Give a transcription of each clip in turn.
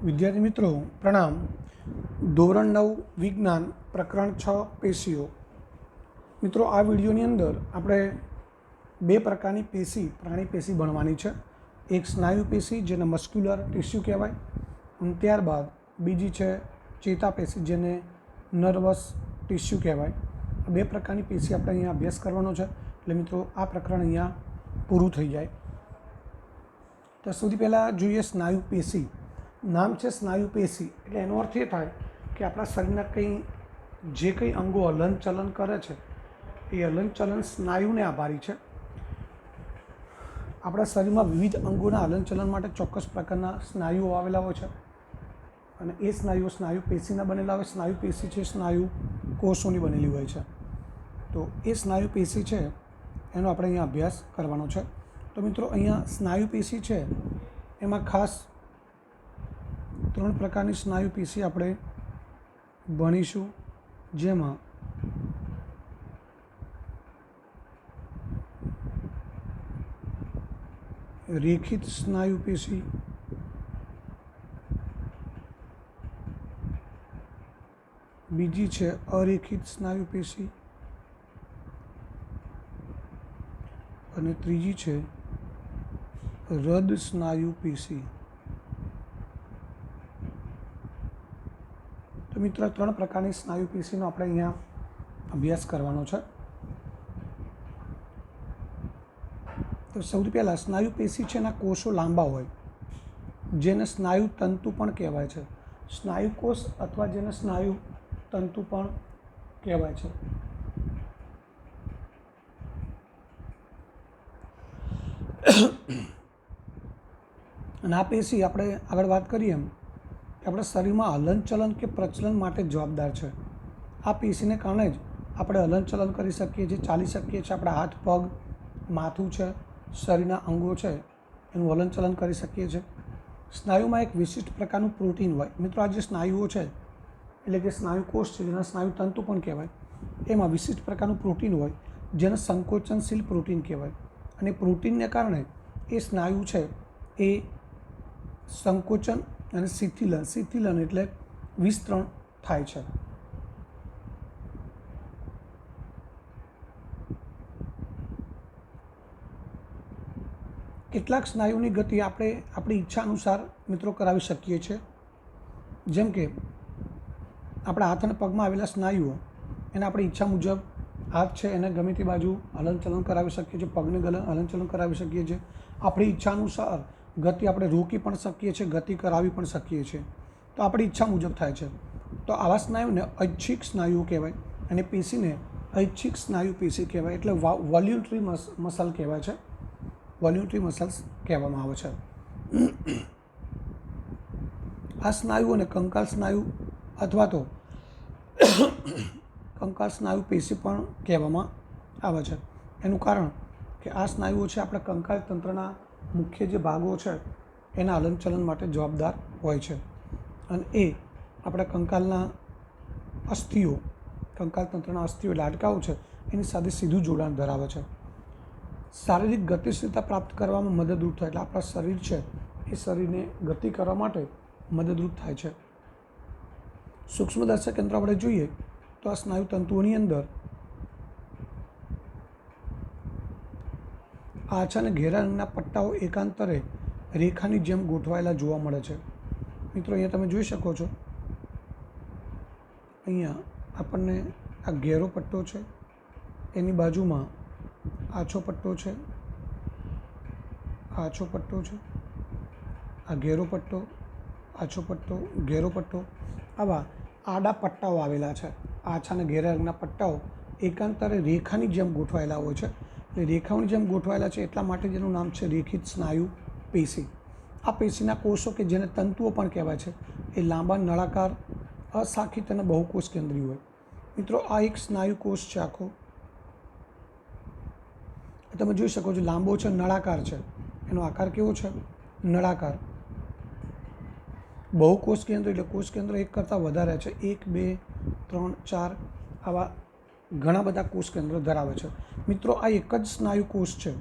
विद्यार्थी मित्रों प्रणाम। धोरण 9 विज्ञान प्रकरण 6 पेशीओ। मित्रों आ विडियोनी अंदर આપણે બે પ્રકારની પેશી પ્રાણી પેશી ભણવાની છે। એક સ્નાયુ પેશી જેને મસ્ક્યુલર ટિશ્યુ કહેવાય અને ત્યારબાદ બીજી છે ચેતાપેશી જેને નર્વસ ટિશ્યુ કહેવાય। બે પ્રકારની પેશી આપણે અહીંયા અભ્યાસ કરવાનો છે એટલે મિત્રો આ પ્રકરણ અહીંયા પૂરું થઈ જાય। તો સૌથી પહેલાં જોઈએ સ્નાયુ પેશી। નામ છે સ્નાયુ પેશી એટલે એનો અર્થ એ થાય કે આપણા શરીરના જે કંઈ અંગો હલનચલન કરે છે એ હલનચલન સ્નાયુને આભારી છે। આપણા શરીરમાં વિવિધ અંગોના હલનચલન માટે ચોક્કસ પ્રકારના સ્નાયુઓ આવેલા હોય છે અને એ સ્નાયુઓ સ્નાયુ પેશીના બનેલા હોય। સ્નાયુ પેશી છે સ્નાયુ કોષોની બનેલી હોય છે। તો એ સ્નાયુ પેશી છે એનો આપણે અહીંયા અભ્યાસ કરવાનો છે। તો મિત્રો અહીંયા સ્નાયુ પેશી છે એમાં ખાસ 3 પ્રકારની સ્નાયુ પેશી આપણે ભણીશું, જેમાં રેખિત સ્નાયુ પેશી, બીજી છે અરેખિત સ્નાયુ પેશી અને ત્રીજી છે હૃદ સ્નાયુ પેશી। તો મિત્રો 3 પ્રકારની સ્નાયુ પેશીનો આપણે અહીંયા અભ્યાસ કરવાનો છે। તો સૌથી પહેલાં સ્નાયુ પેશી છે એના કોષો લાંબા હોય જેને સ્નાયુ તંતુ પણ કહેવાય છે। સ્નાયુ કોષ અથવા જેને સ્નાયુ તંતુ પણ કહેવાય છે। અને આ પેશી આપણે આગળ વાત કરીએ એમ કે આપણા શરીરમાં હલનચલન કે પ્રચલન માટે જવાબદાર છે। આ પેશીને કારણે જ આપણે હલનચલન કરી શકીએ છીએ, ચાલી શકીએ છીએ, આપણા હાથ પગ માથું છે, શરીરના અંગો છે એનું હલનચલન કરી શકીએ છીએ। સ્નાયુમાં એક વિશિષ્ટ પ્રકારનું પ્રોટીન હોય। મિત્રો આ જે સ્નાયુઓ છે એટલે કે સ્નાયુ કોષ છે જેના સ્નાયુ તંતુ પણ કહેવાય, એમાં વિશિષ્ટ પ્રકારનું પ્રોટીન હોય જેને સંકોચનશીલ પ્રોટીન કહેવાય અને પ્રોટીનને કારણે એ સ્નાયુ છે એ સંકોચન અને શિથિલન એટલે વિસ્તરણ થાય છે। કેટલાક સ્નાયુની ગતિ આપણે આપણી ઈચ્છા અનુસાર મિત્રો કરાવી શકીએ છીએ। જેમ કે આપણા હાથ અને પગમાં આવેલા સ્નાયુઓ એને આપણી ઈચ્છા મુજબ હાથ છે એને ગમે તે બાજુ હલનચલન કરાવી શકીએ છીએ, પગને હલનચલન કરાવી શકીએ છીએ। આપણી ઈચ્છા અનુસાર ગતિ આપણે રોકી પણ શકીએ છીએ, ગતિ કરાવી પણ શકીએ છીએ। તો આપણી ઈચ્છા મુજબ થાય છે। તો આવા સ્નાયુને ઐચ્છિક સ્નાયુઓ કહેવાય અને પેશીને ઐચ્છિક સ્નાયુ પેશી કહેવાય, એટલે વોલ્યુન્ટરી મસલ કહેવાય છે, વોલ્યુન્ટરી મસલ્સ કહેવામાં આવે છે। આ સ્નાયુઓને કંકાલ સ્નાયુ અથવા તો કંકાલ સ્નાયુ પેશી પણ કહેવામાં આવે છે। એનું કારણ કે આ સ્નાયુઓ છે આપણા કંકાલ તંત્રના મુખ્ય જે ભાગો છે એના હલનચલન માટે જવાબદાર હોય છે અને એ આપણા કંકાલ તંત્રના અસ્થિઓ એટલે હાડકાઓ છે એની સાથે સીધું જોડાણ ધરાવે છે। શારીરિક ગતિશીલતા પ્રાપ્ત કરવામાં મદદરૂપ થાય, એટલે આપણા શરીર છે એ શરીરને ગતિ કરવા માટે મદદરૂપ થાય છે। સૂક્ષ્મદર્શક યંત્ર આપણે જોઈએ તો આ સ્નાયુ તંતુઓની અંદર આછા અને ઘેરા રંગના પટ્ટાઓ એકાંતરે રેખાની જેમ ગોઠવાયેલા જોવા મળે છે। મિત્રો અહીંયા તમે જોઈ શકો છો, અહીંયા આપણને આ ઘેરો પટ્ટો છે, એની બાજુમાં આછો પટ્ટો છે, આછો પટ્ટો છે, આ ઘેરો પટ્ટો, આછો પટ્ટો, ઘેરો પટ્ટો, આવા આડા પટ્ટાઓ આવેલા છે। આછા અને ઘેરા રંગના પટ્ટાઓ એકાંતરે રેખાની જેમ ગોઠવાયેલા હોય છે, એટલે રેખાઓની જેમ ગોઠવાયેલા છે એટલા માટે જેનું નામ છે રેખિત સ્નાયુ પેશી। આ પેશીના કોષો કે જેને તંતુઓ પણ કહેવાય છે એ લાંબા, નળાકાર, અશાખિત અને બહુકોષ કેન્દ્રીય હોય। મિત્રો આ એક સ્નાયુ કોષ છે આખો, તમે જોઈ શકો છો, લાંબો છે, નળાકાર છે, એનો આકાર કેવો છે? નળાકાર। બહુકોષ કેન્દ્ર એટલે કોષ કેન્દ્ર એક કરતાં વધારે છે, 1, 2, 3, 4 આવા ઘણા બધા કોષ કેન્દ્ર ધરાવે છે। મિત્રો આ એક જ સ્નાયુ કોષ છે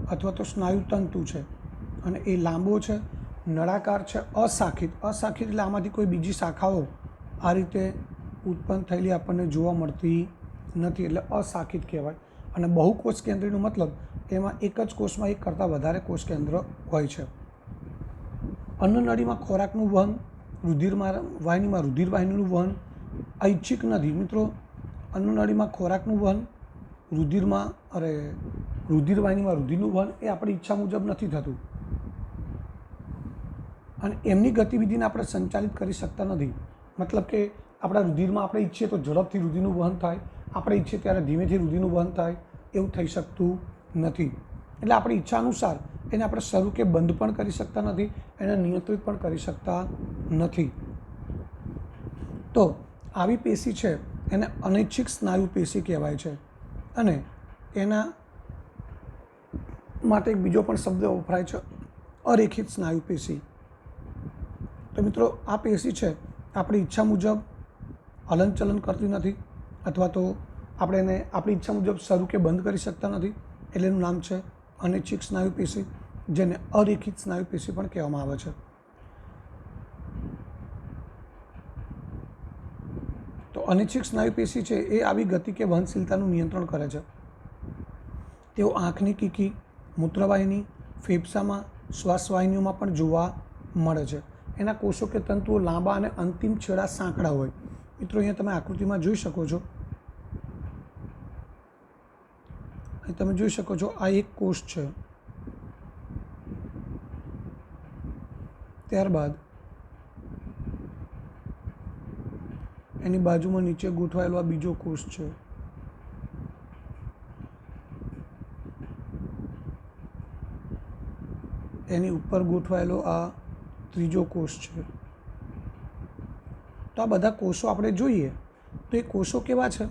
અથવા તો સ્નાયુ તંતુ છે અને એ લાંબો છે, નળાકાર છે અશાખિત, અશાખિત એટલે આમાંથી કોઈ બીજી શાખાઓ આ રીતે ઉત્પન્ન થયેલી આપણને જોવા મળતી નથી, એટલે અશાખિત કહેવાય. અને બહુકોષ કેન્દ્રીનો મતલબ એમાં એક જ કોષમાં એક કરતાં વધારે કોષ કેન્દ્ર હોય છે. અન્નનળીમાં ખોરાકનું વહન, વાહિનીમાં રુધિર વાહિનીનું વહન ઐચ્છિક નથી. મિત્રો, અન્નનળીમાં ખોરાકનું વહન, રુધિર વાહિનીમાં રુધિરનું વહન એ આપણી ઈચ્છા મુજબ નથી થતું, અને એમની ગતિવિધિને આપણે સંચાલિત કરી શકતા નથી. મતલબ કે આપણા રુધિરમાં આપણે ઈચ્છીએ તો ઝડપથી રુધિરનું વહન થાય, આપણે ઈચ્છીએ ત્યારે ધીમેથી રુધિરનું વહન થાય, એવું થઈ શકતું નથી. એટલે આપણી ઈચ્છા અનુસાર એને આપણે શરૂ કે બંધ પણ કરી શકતા નથી, એને નિયંત્રિત પણ કરી શકતા નથી. તો આવી પેશી છે એને અનૈચ્છિક સ્નાયુ પેશી કહેવાય છે. અને એના માટે એક બીજો પણ શબ્દ વપરાય છે, અરેખિત સ્નાયુ પેશી. તો મિત્રો, આ પેશી છે આપણી ઈચ્છા મુજબ હલનચલન કરતી નથી, અથવા તો આપણે એને આપણી ઈચ્છા મુજબ શરૂ કે બંધ કરી શકતા નથી, એટલે એનું નામ છે અનૈચ્છિક સ્નાયુ પેશી, જેને અરેખિત સ્નાયુ પેશી પણ કહેવામાં આવે છે. તો અનૈચ્છિક સ્નાયુ પેશી છે એ આવી ગતિ કે વહનશીલતાનું નિયંત્રણ કરે છે. તેઓ આંખની કીકી, મૂત્રવાહિની, ફેફસામાં, શ્વાસવાહિનીઓમાં પણ જોવા મળે છે. એના કોષો કે તંતુઓ લાંબા અને અંતિમ છેડા સાંકડા હોય. મિત્રો, અહીંયા તમે આકૃતિમાં જોઈ શકો છો, અહીં તમે જોઈ શકો છો આ એક કોષ છે. ત્યારબાદ એની બાજુમાં નીચે ગોઠવાયેલો આ બીજો કોષ છે. એની ઉપર ગોઠવાયેલો આ ત્રીજો કોષ છે. તો આ બધા કોષો આપણે જોઈએ તો એ કોષો કેવા છે?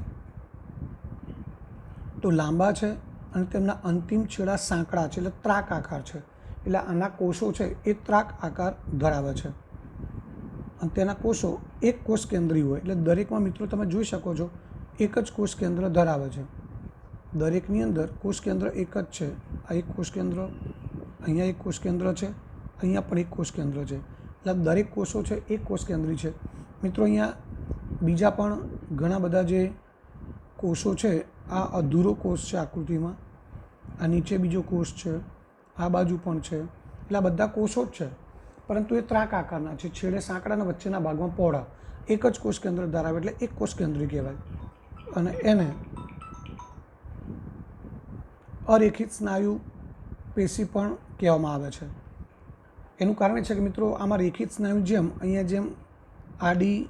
તો લાંબા છે અને તેમના અંતિમ છેડા સાંકડા છે, એટલે ત્રાક આકાર છે. એટલે આના કોષો છે એ ત્રાક આકાર ધરાવે છે. અને તેના કોષો એક કોષ કેન્દ્રી હોય, એટલે દરેકમાં મિત્રો તમે જોઈ શકો છો એક જ કોષ કેન્દ્ર ધરાવે છે. દરેકની અંદર કોષ કેન્દ્ર એક જ છે. આ એક કોષ કેન્દ્ર, અહીંયા એક કોષ કેન્દ્ર છે, અહીંયા પણ એક કોષ કેન્દ્ર છે. એટલે દરેક કોષો છે એક કોષ કેન્દ્રી છે. મિત્રો, અહીંયા બીજા પણ ઘણા બધા જે કોષો છે, આ અધૂરો કોષ છે આકૃતિમાં, આ નીચે બીજો કોષ છે, આ બાજુ પણ છે. એટલે આ બધા કોષો જ છે, પરંતુ એ ત્રાક આકારના છે, છેડે સાંકડાના વચ્ચેના ભાગમાં પહોળા, એક જ કોષ કેન્દ્ર ધરાવે, એટલે એક કોષ કેન્દ્રી કહેવાય. અને એને અરેખિત સ્નાયુ પેશી પણ કહેવામાં આવે છે. એનું કારણ છે કે મિત્રો, આમાં રેખિત સ્નાયુ અહીંયા જેમ આડી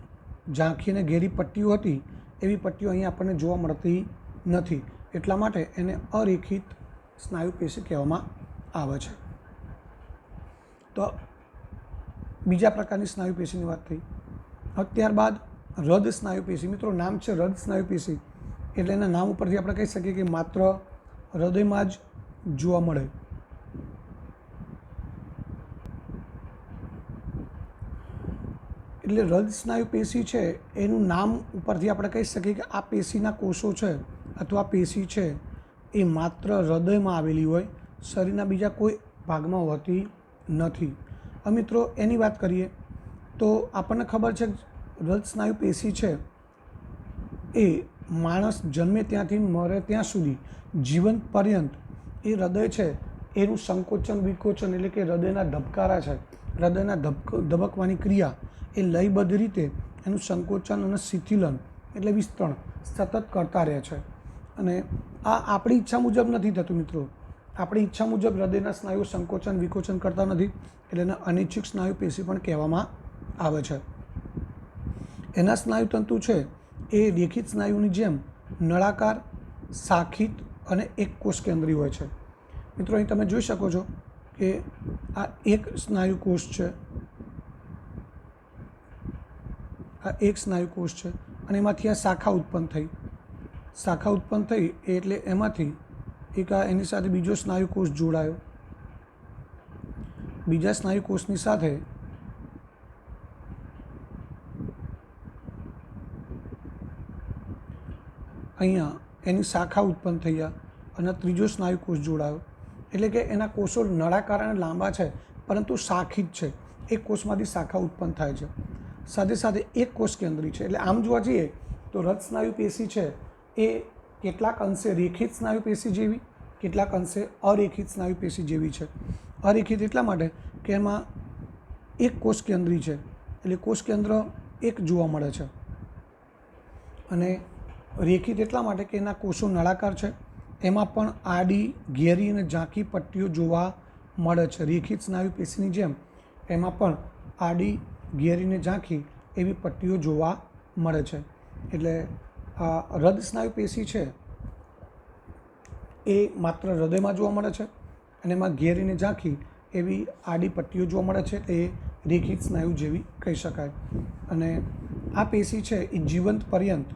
ઝાંખી અને ઘેરી પટ્ટીઓ હતી એવી પટ્ટીઓ અહીંયા આપણને જોવા મળતી નથી, એટલા માટે એને અરેખિત સ્નાયુ પેશી કહેવામાં આવે છે. તો બીજા પ્રકારની સ્નાયુ પેશીની વાત થઈ. હવે ત્યારબાદ હૃદ સ્નાયુ પેશી. મિત્રો, નામ છે હૃદ સ્નાયુ પેશી, એટલે એના નામ ઉપરથી આપણે કહી શકીએ કે માત્ર હૃદયમાં જ જોવા મળે. એટલે હૃદ સ્નાયુ પેશી છે એનું નામ ઉપરથી આપણે કહી શકીએ કે આ પેશીના કોષો છે અથવા પેશી છે એ માત્ર હૃદયમાં આવેલી હોય, શરીરના બીજા કોઈ ભાગમાં હોતી નથી. હવે મિત્રો, એની વાત કરીએ તો આપણને ખબર છે હૃદ સ્નાયુ પેશી છે એ માણસ જન્મે ત્યાંથી મરે ત્યાં સુધી જીવન પર્યંત એ હૃદય છે એનું સંકોચન વિકોચન, એટલે કે હૃદયના ધબકારા છે, હૃદયના ધબકવાની ક્રિયા એ લયબદ્ધ રીતે એનું સંકોચન અને શિથિલન એટલે વિસ્તરણ સતત કરતા રહે છે. અને આ આપણી ઈચ્છા મુજબ નથી થતું મિત્રો. આપણી ઈચ્છા મુજબ હૃદયના સ્નાયુઓ સંકોચન વિકોચન કરતા નથી, એટલે એને અનૈચ્છિક સ્નાયુ પેશી પણ કહેવામાં આવે છે. એના સ્નાયુતંતુ છે એ રેખિત સ્નાયુની જેમ નળાકાર, શાખિત અને એક કોષ કેન્દ્રી હોય છે. મિત્રો, અહીં તમે જોઈ શકો છો કે આ એક સ્નાયુ કોષ છે, આ એક સ્નાયુ કોષ છે, અને એમાંથી આ શાખા ઉત્પન્ન થઈ. શાખા ઉત્પન્ન થઈ એટલે એમાંથી એક એની સાથે બીજો સ્નાયુ કોષ જોડાયો, બીજા સ્નાયુ કોષની સાથે અહીંયા એની શાખા ઉત્પન્ન થયા અને ત્રીજો સ્નાયુ કોષ જોડાયો. એટલે કે એના કોષો નળાકાર અને લાંબા છે પરંતુ શાખિત છે. એક કોષમાંથી શાખા ઉત્પન્ન થાય છે. સાથે સાથે એક કોષ કેન્દ્રી છે. એટલે આમ જોવા જઈએ તો રદ સ્નાયુ પેશી છે એ કેટલાક અંશે રેખિત સ્નાયુ પેશી જેવી, કેટલાક અંશે અરેખિત સ્નાયુ પેશી જેવી છે. અરેખિત એટલા માટે કે એમાં એક કોષ કેન્દ્રી છે, એટલે કોષ કેન્દ્ર એક જોવા મળે છે. અને રેખિત એટલા માટે કે એના કોષો નળાકાર છે, એમાં પણ આડી, ઘેરી અને ઝાંખી પટ્ટીઓ જોવા મળે છે. રેખિત સ્નાયુ પેશીની જેમ એમાં પણ આડી, ઘેરી અને ઝાંખી એવી પટ્ટીઓ જોવા મળે છે. એટલે રદ સ્નાયુ પેશી છે એ માત્ર હૃદયમાં જોવા મળે છે અને એમાં ઘેરી અને ઝાંખી એવી આડી પટ્ટીઓ જોવા મળે છે. એ રેખિત સ્નાયુ જેવી કહી શકાય. અને આ પેશી છે એ જીવંત પર્યંત,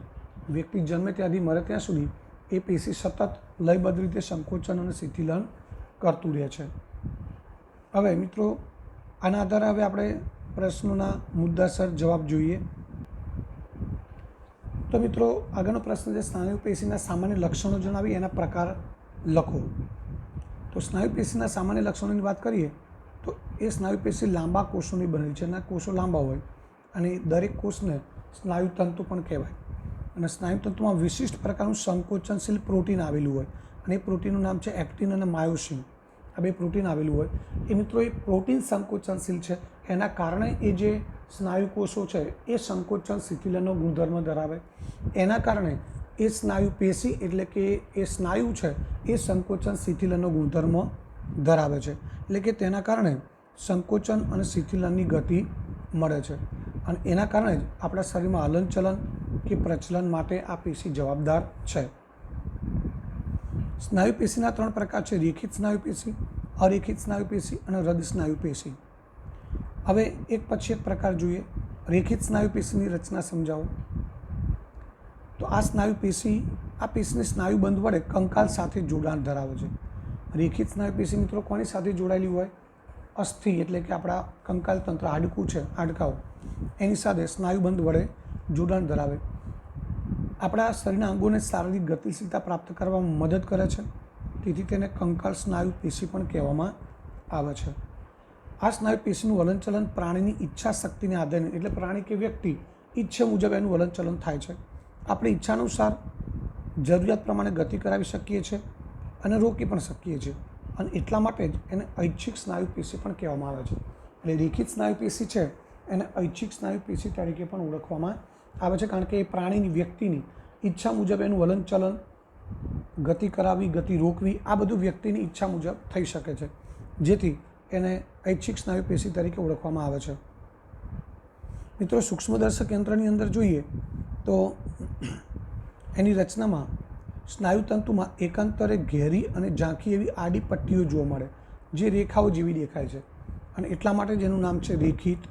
વ્યક્તિ જન્મે ત્યાંથી મરે ત્યાં સુધી એ પેશી સતત લયબદ્ધ રીતે સંકોચન અને શિથિલન કરતું રહે છે. હવે મિત્રો આના આધારે હવે આપણે પ્રશ્નોના મુદ્દાસર જવાબ જોઈએ. તો મિત્રો આગળનો પ્રશ્ન છે, સ્નાયુ પેશીના સામાન્ય લક્ષણો જણાવી એના પ્રકાર લખો. તો સ્નાયુ પેશીના સામાન્ય લક્ષણોની વાત કરીએ તો એ સ્નાયુ પેશી લાંબા કોષોની બનેલી છે. એના કોષો લાંબા હોય અને દરેક કોષને સ્નાયુ તંતુ પણ કહેવાય. અને સ્નાયુ તંતુમાં વિશિષ્ટ પ્રકારનું સંકોચનશીલ પ્રોટીન આવેલું હોય અને એ પ્રોટીનનું નામ છે એક્ટિન અને માયોસિન. આ બે પ્રોટીન આવેલું હોય એ મિત્રો એ પ્રોટીન સંકોચનશીલ છે. એના કારણે એ જે સ્નાયુ કોષો છે એ સંકોચન શિથિલનનો ગુણધર્મ ધરાવે. એના કારણે એ સ્નાયુ પેશી એટલે કે એ સ્નાયુ છે એ સંકોચન શિથિલનનો ગુણધર્મ ધરાવે છે. એટલે કે તેના કારણે સંકોચન અને શિથિલનની ગતિ મળે છે અને એના કારણે જ આપણા શરીરમાં હલનચલન કે પ્રચલન માટે આ પેશી જવાબદાર છે. સ્નાયુ પેશીના 3 પ્રકાર છે, રેખિત સ્નાયુ પેશી, અરેખિત સ્નાયુ પેશી અને હૃદ સ્નાયુ પેશી. હવે એક પછી એક પ્રકાર જોઈએ. રેખિત સ્નાયુ પેશીની રચના સમજાવો. તો આ સ્નાયુ પેશી, આ પેશીની સ્નાયુબંધ વડે કંકાલ સાથે જોડાણ ધરાવે છે. રેખિત સ્નાયુ પેશી મિત્રો કોની સાથે જોડાયેલી હોય? અસ્થિ એટલે કે આપણા કંકાલ તંત્ર, હાડકું છે, હાડકાઓ, એની સાથે સ્નાયુબંધ વડે જોડાણ ધરાવે. આપણા શરીરના અંગોને શારીરિક ગતિશીલતા પ્રાપ્ત કરવામાં મદદ કરે છે. તેથી તેને કંકાલ સ્નાયુ પેશી પણ કહેવામાં આવે છે. આ સ્નાયુ પેશીનું હલનચલન પ્રાણીની ઈચ્છા શક્તિને આધારે, એટલે પ્રાણી કે વ્યક્તિ ઈચ્છા મુજબ એનું હલનચલન થાય છે. આપણે ઈચ્છા અનુસાર જરૂરિયાત પ્રમાણે ગતિ કરાવી શકીએ છીએ અને રોકી પણ શકીએ છીએ. અને એટલા માટે જ એને ઐચ્છિક સ્નાયુ પેશી પણ કહેવામાં આવે છે. એટલે રેખિત સ્નાયુ પેશી છે એને ઐચ્છિક સ્નાયુ પેશી તરીકે પણ ઓળખવામાં આવે છે, કારણ કે એ પ્રાણીની, વ્યક્તિની ઈચ્છા મુજબ એનું હલનચલન, ગતિ કરાવવી, ગતિ રોકવી, આ બધું વ્યક્તિની ઈચ્છા મુજબ થઈ શકે છે, જેથી એને ઐચ્છિક સ્નાયુ પેશી તરીકે ઓળખવામાં આવે છે. મિત્રો સૂક્ષ્મદર્શક યંત્રની અંદર જોઈએ તો એની રચનામાં સ્નાયુતંતુમાં એકાંતરે ઘેરી અને ઝાંખી એવી આડી પટ્ટીઓ જોવા મળે, જે રેખાઓ જેવી દેખાય છે અને એટલા માટે જ એનું નામ છે રેખિત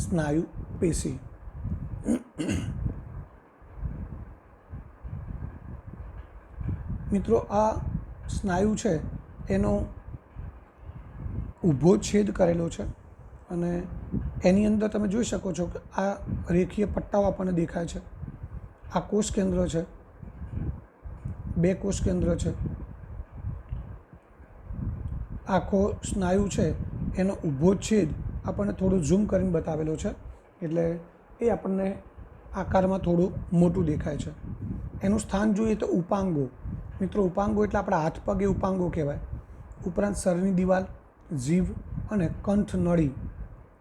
સ્નાયુ પેશી. મિત્રો આ સ્નાયુ છે એનો ઊભો છેદ કરેલો છે અને એની અંદર તમે જોઈ શકો છો કે આ રેખીય પટ્ટાઓ આપણને દેખાય છે. આ કોષ કેન્દ્ર છે, 2 કોષ કેન્દ્ર છે. આખો સ્નાયુ છે એનો ઊભો છેદ આપણને થોડું ઝૂમ કરીને બતાવેલો છે, એટલે એ આપણને આકારમાં થોડું મોટું દેખાય છે. એનું સ્થાન જોઈએ તો ઉપાંગો. મિત્રો ઉપાંગો એટલે આપણા હાથ પગ એ ઉપાંગો કહેવાય. ઉપરાંત શરીરની દિવાલ, જીભ અને કંઠ નળી,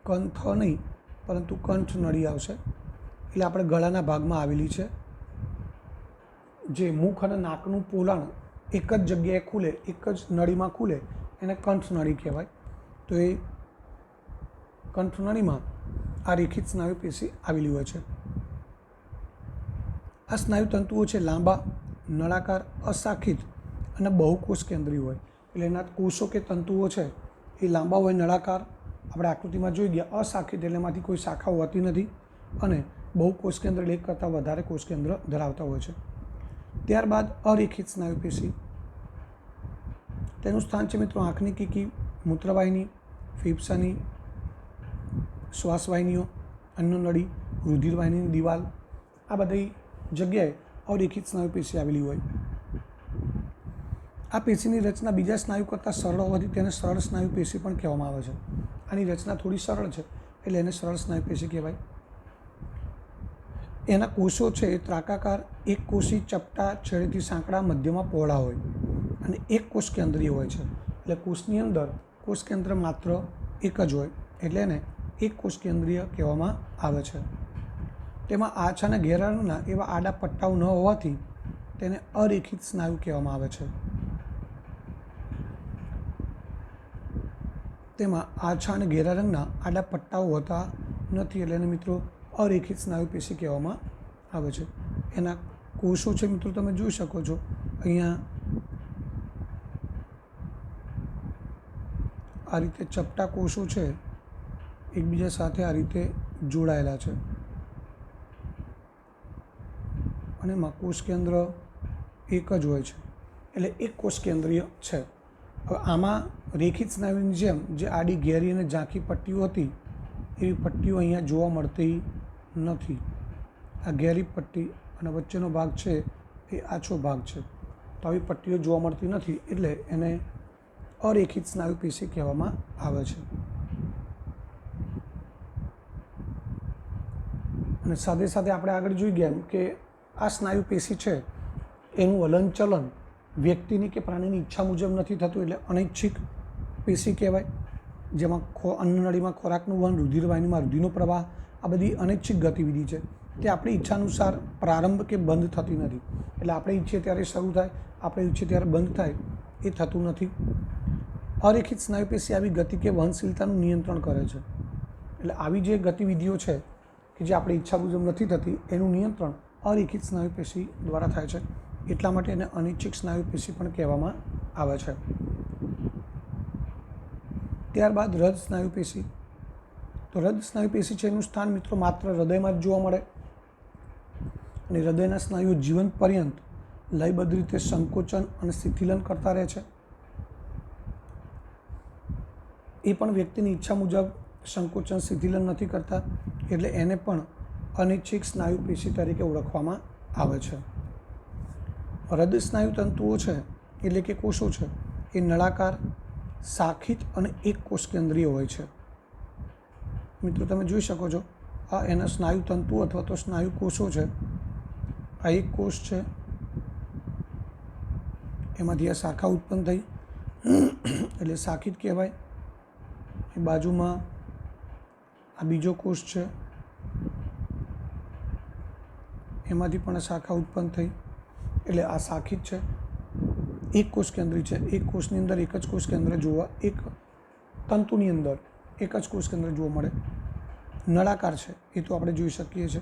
કંઠ નહીં પરંતુ કંઠ નળી આવશે, એટલે આપણે ગળાના ભાગમાં આવેલી છે. જે મુખ અને નાકનું પોલાણ એક જ જગ્યાએ ખુલે, એક જ નળીમાં ખુલે, એને કંઠ નળી કહેવાય. તો એ કંઠ નળીમાં આ રેખિત સ્નાયુ પેશી આવેલી હોય છે. આ સ્નાયુ તંતુઓ છે લાંબા, નળાકાર, અશાખિત અને બહુકોષ કેન્દ્રી હોય. એટલે એના કોષો કે તંતુઓ છે એ લાંબા હોય, નળાકાર, આપણે આકૃતિમાં જોઈ ગયા, અશાખિત એટલે એમાંથી કોઈ શાખાઓ હોતી નથી, અને બહુકોષ કેન્દ્ર એટલે 1 કરતાં વધારે કોષ કેન્દ્ર ધરાવતા હોય છે. ત્યારબાદ અરેખિત સ્નાયુ પેશી. તેનું સ્થાન છે મિત્રો આંખની કીકી, મૂત્રવાહિની, ફેફસાની શ્વાસવાહિનીઓ, અન્નનળી, રુધિરવાહિનીની દિવાલ, આ બધી જગ્યાએ અરેખિત સ્નાયુ પેશી આવેલી હોય. આ પેશીની રચના બીજા સ્નાયુ કરતાં સરળ હોવાથી તેને સરળ સ્નાયુ પેશી પણ કહેવામાં આવે છે. આની રચના થોડી સરળ છે, એટલે એને સરળ સ્નાયુ પેશી કહેવાય. એના કોષો છે એ ત્રાકાકાર એક કોષી ચપટા છેડેથી સાંકડા મધ્યમાં પહોળા હોય અને એક કોષ કેન્દ્રીય હોય છે. એટલે કોષની અંદર કોષ કેન્દ્ર માત્ર એક જ હોય એટલે એને એક કોષ કેન્દ્રીય કહેવામાં આવે છે. તેમાં આછા અને ઘેરા રંગના એવા આડા પટ્ટાઓ ન હોવાથી તેને અરેખિત સ્નાયુ કહેવામાં આવે છે. તેમાં આછા અને ઘેરા રંગના આડા પટ્ટાઓ હોતા નથી એટલે એને મિત્રો અરેખિત સ્નાયુ પેશી કહેવામાં આવે છે. એના કોષો છે મિત્રો તમે જોઈ શકો છો અહીંયા આ રીતે ચપટા કોષો છે એકબીજા સાથે આ રીતે જોડાયેલા છે અને એમાં કોષ કેન્દ્ર એક જ હોય છે એટલે એક કોષ કેન્દ્રીય છે. હવે આમાં રેખિત સ્નાયુની જેમ જે આડી ઘેરી અને ઝાંખી પટ્ટીઓ હતી એવી પટ્ટીઓ અહીંયા જોવા મળતી નથી. આ ઘેરી પટ્ટી અને વચ્ચેનો ભાગ છે એ આછો ભાગ છે તો આવી પટ્ટીઓ જોવા મળતી નથી એટલે એને અરેખિત સ્નાયુ પેશી કહેવામાં આવે છે. અને સાથે સાથે આપણે આગળ જોઈ ગયા કે આ સ્નાયુ પેશી છે એનું હલનચલન વ્યક્તિની કે પ્રાણીની ઈચ્છા મુજબ નથી થતું એટલે અનૈચ્છિક પેશી કહેવાય. જેમાં અન્નનળીમાં ખોરાકનું વહન, રુધિરવાહિનીમાં રુધિરનો પ્રવાહ, આ બધી અનૈચ્છિક ગતિવિધિ છે તે આપણી ઈચ્છા અનુસાર પ્રારંભ કે બંધ થતી નથી. એટલે આપણે ઈચ્છીએ ત્યારે શરૂ થાય, આપણે ઈચ્છીએ ત્યારે બંધ થાય એ થતું નથી. અરેખિત સ્નાયુ પેશી આવી ગતિ કે વહનશીલતાનું નિયંત્રણ કરે છે. એટલે આવી જે ગતિવિધિઓ છે કે જે આપણી ઈચ્છા મુજબ નથી થતી એનું નિયંત્રણ અરેખિત સ્નાયુ પેશી દ્વારા થાય છે. એટલા માટે એને અનૈચ્છિક સ્નાયુ પેશી પણ કહેવામાં આવે છે. ત્યારબાદ હૃદ સ્નાયુ પેશી. તો હૃદ સ્નાયુ પેશી છે એનું સ્થાન મિત્રો માત્ર હૃદયમાં જ જોવા મળે અને હૃદયના સ્નાયુઓ જીવન પર્યંત લયબદ્ધ રીતે સંકોચન અને શિથિલન કરતા રહે છે. એ પણ વ્યક્તિની ઈચ્છા મુજબ સંકોચન શિથિલન નથી કરતા એટલે એને પણ અનૈચ્છિક સ્નાયુ પેશી તરીકે ઓળખવામાં આવે છે. હૃદય સ્નાયુ તંતુઓ છે એટલે કે કોષો છે એ નળાકાર, શાખિત અને એક કોષ કેન્દ્રીય હોય છે. મિત્રો તમે જોઈ શકો છો આ એના સ્નાયુ તંતુઓ અથવા તો સ્નાયુ કોષો છે. આ એક કોષ છે એમાંથી આ શાખા ઉત્પન્ન થઈ એટલે શાખિત કહેવાય. એ બાજુમાં આ બીજો કોષ છે એમાંથી પણ શાખા ઉત્પન્ન થઈ એટલે આ શાખિત છે. એક કોષ કેન્દ્રી છે. એક કોષની અંદર એક જ કોષ કેન્દ્ર જોવા, એક તંતુની અંદર એક જ કોષ કેન્દ્ર જોવા મળે. નળાકાર છે એ તો આપણે જોઈ શકીએ છીએ.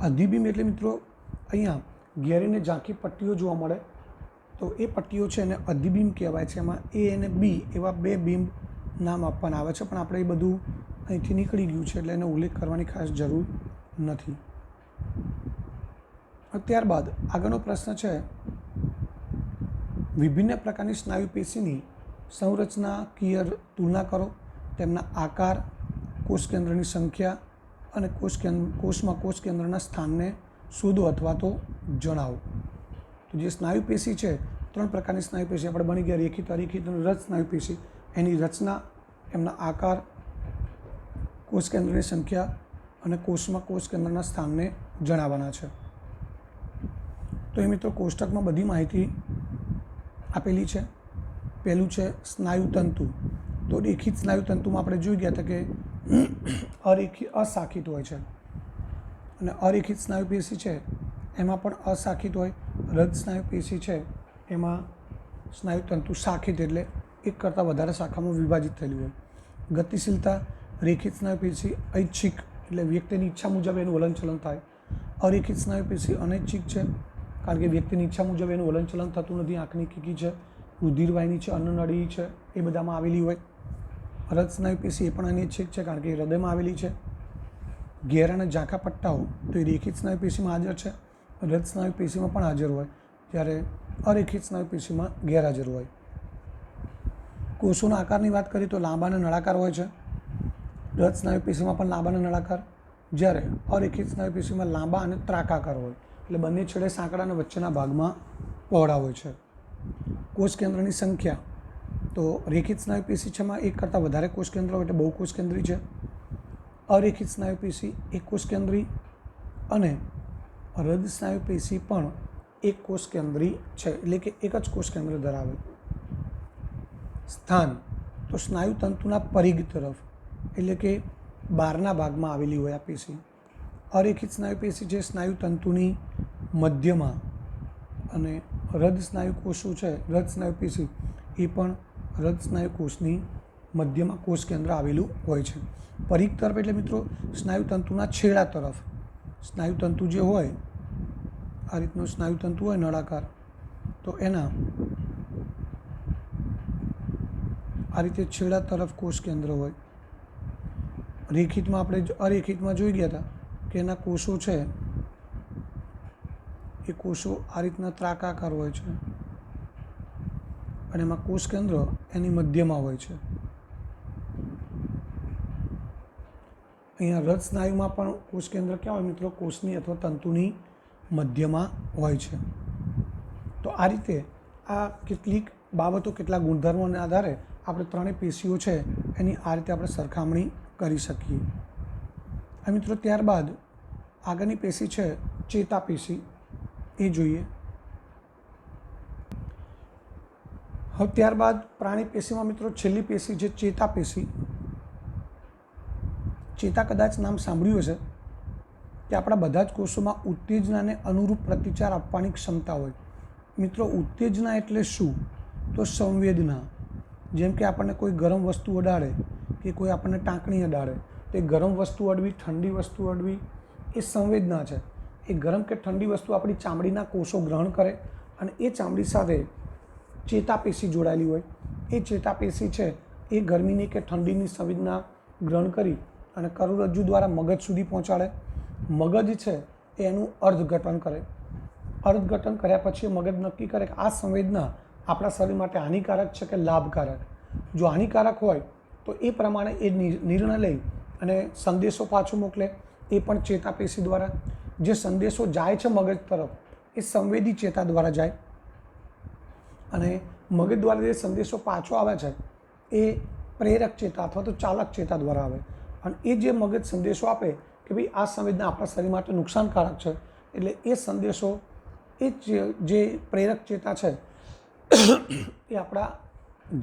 અધિબિંબ એટલે મિત્રો અહીંયા ઘેરીને ઝાંખી પટ્ટીઓ જોવા મળે તો એ પટ્ટીઓ છે એને અધિબિંબ કહેવાય છે. એમાં એ અને બી એવા બે બિંબ નામ આપવાના આવે છે પણ આપણે એ બધું અહીંથી નીકળી ગયું છે એટલે એનો ઉલ્લેખ કરવાની ખાસ જરૂર નથી. ત્યારબાદ આગળનો પ્રશ્ન છે વિભિન્ન પ્રકારની સ્નાયુ પેશીની સંરચનાકીય તુલના કરો, તેમના આકાર, કોષ કેન્દ્રની સંખ્યા અને કોષમાં કોષ કેન્દ્રના સ્થાનને શોધો અથવા તો જણાવો. તો જે સ્નાયુ પેશી છે, 3 પ્રકારની સ્નાયુ પેશી આપણે બની ગયા, રેખિત, અરેખિત અને હૃદ સ્નાયુ પેશી. એની રચના, એમના આકાર, કોષ કેન્દ્રની સંખ્યા અને કોષમાં કોષ કેન્દ્રના સ્થાનને જણાવવાના છે. તો એ મિત્રો કોષ્ટકમાં બધી માહિતી આપેલી છે. પહેલું છે સ્નાયુ તંતુ. તો રેખિત સ્નાયુ તંતુમાં આપણે જોઈ ગયા હતા કે અશાખિત હોય છે અને અરેખિત સ્નાયુ પેશી છે એમાં પણ અશાખિત હોય. હૃદ સ્નાયુ પેશી છે એમાં સ્નાયુ તંતુ શાખિત એટલે એક કરતાં વધારે શાખામાં વિભાજિત થયેલી હોય. ગતિશીલતા, રેખિત સ્નાયુ પેશી ઐચ્છિક એટલે વ્યક્તિની ઈચ્છા મુજબ એનું હલનચલન થાય. અરેખિત સ્નાયુ પેશી અનૈચ્છિક છે કારણ કે વ્યક્તિની ઈચ્છા મુજબ એનું હલનચલન થતું નથી. આંખની કીકી છે, રુધિરવાહિની છે, અન્નનળી છે એ બધામાં આવેલી હોય. હૃદ સ્નાયુ પેશી એ પણ અનૈચ્છિક છે કારણ કે હૃદયમાં આવેલી છે. ઘેરા અને ઝાંખા પટ્ટાઓ તો એ રેખિત સ્નાયુ પેશીમાં હાજર છે, હૃદ સ્નાયુ પેશીમાં પણ હાજર હોય, જ્યારે અરેખિત સ્નાયુ પેશીમાં ગેરહાજર હોય. કોષોના આકારની વાત કરીએ તો લાંબા અને નળાકાર હોય છે. હૃદ સ્નાયુ પેશીમાં પણ લાંબા અને નળાકાર, જ્યારે અરેખિત સ્નાયુ પેશીમાં લાંબા અને ત્રાકાકાર હોય એટલે બંને છેડે સાંકડા અને વચ્ચેના ભાગમાં પહોળા હોય છે. કોષ કેન્દ્રની સંખ્યા, તો તો રેખિત સ્નાયુ પેશી છે એમાં એક કરતાં વધારે કોષ કેન્દ્ર હોય એટલે બહુકોષ કેન્દ્રી છે. અરેખિત સ્નાયુ પેશી એક કોષ કેન્દ્રી અને હૃદ સ્નાયુ પેશી પણ એક કોષ કેન્દ્રી છે, એટલે કે એક જ કોષ કેન્દ્ર ધરાવે. સ્થાન તો સ્નાયુ તંતુના પરિઘ તરફ એટલે કે બહારના ભાગમાં આવેલી હોય આ પેશી. અરેખિત સ્નાયુ પેશી છે સ્નાયુ તંતુની મધ્યમાં અને હૃદ સ્નાયુ કોષો છે, હૃદ સ્નાયુ પેશી એ પણ હૃદ સ્નાયુ કોષની મધ્યમાં કોષ કેન્દ્ર આવેલું હોય છે. પરિઘ તરફ એટલે મિત્રો સ્નાયુ તંતુના છેડા તરફ. સ્નાયુ તંતુ જે હોય આ રીતનું સ્નાયુ તંતુ હોય નળાકાર, તો એના આ રીતે છેડા તરફ કોષ કેન્દ્ર હોય. રેખિતમાં આપણે અરેખિતમાં જોઈ ગયા હતા કે એના કોષો છે એ કોષો આ રીતના ત્રાકાકાર હોય છે અને એમાં કોષ કેન્દ્ર એની મધ્યમાં હોય છે. અહીંયા હૃદ સ્નાયુમાં પણ કોષ કેન્દ્ર ક્યાં હોય મિત્રો? કોષની અથવા તંતુની મધ્યમાં હોય છે. તો આ રીતે આ કેટલીક બાબતો, કેટલાક ગુણધર્મોના આધારે આપણે ત્રણેય પેશીઓ છે એની આ રીતે આપણે સરખામણી કરી શકીએ. આ મિત્રો ત્યારબાદ આગળની પેશી છે ચેતાપેશી, એ જોઈએ. હવે ત્યારબાદ પ્રાણી પેશીમાં મિત્રો છેલ્લી પેશી છે ચેતાપેશી. ચેતા કદાચ નામ સાંભળ્યું હશે કે આપણા બધા જ કોષોમાં ઉત્તેજનાને અનુરૂપ પ્રતિચાર આપવાની ક્ષમતા હોય. મિત્રો ઉત્તેજના એટલે શું? તો સંવેદના. જેમ કે આપણને કોઈ ગરમ વસ્તુ અડાડે કે કોઈ આપણને ટાંકણી અડાડે તો એ ગરમ વસ્તુ અડવી, ઠંડી વસ્તુ અડવી એ સંવેદના છે. એ ગરમ કે ઠંડી વસ્તુ આપણી ચામડીના કોષો ગ્રહણ કરે અને એ ચામડી સાથે ચેતાપેશી જોડાયેલી હોય. એ ચેતાપેશી છે એ ગરમીની કે ઠંડીની સંવેદના ગ્રહણ કરી અને કરોડરજ્જુ દ્વારા મગજ સુધી પહોંચાડે. મગજ છે એ એનું અર્થઘટન કરે. અર્થઘટન કર્યા પછી મગજ નક્કી કરે કે આ સંવેદના આપણા શરીર માટે હાનિકારક છે કે લાભકારક. જો હાનિકારક હોય તો એ પ્રમાણે એ નિર્ણય લઈ અને સંદેશો પાછો મોકલે, એ પણ ચેતાપેશી દ્વારા. જે સંદેશો જાય છે મગજ તરફ એ સંવેદી ચેતા દ્વારા જાય અને મગજ દ્વારા જે સંદેશો પાછો આવે છે એ પ્રેરક ચેતા અથવા તો ચાલક ચેતા દ્વારા આવે. અને એ જે મગજ સંદેશો આપે કે ભાઈ આ સંવેદના આપણા શરીર માટે નુકસાનકારક છે, એટલે એ સંદેશો એ જે પ્રેરક ચેતા છે એ આપણા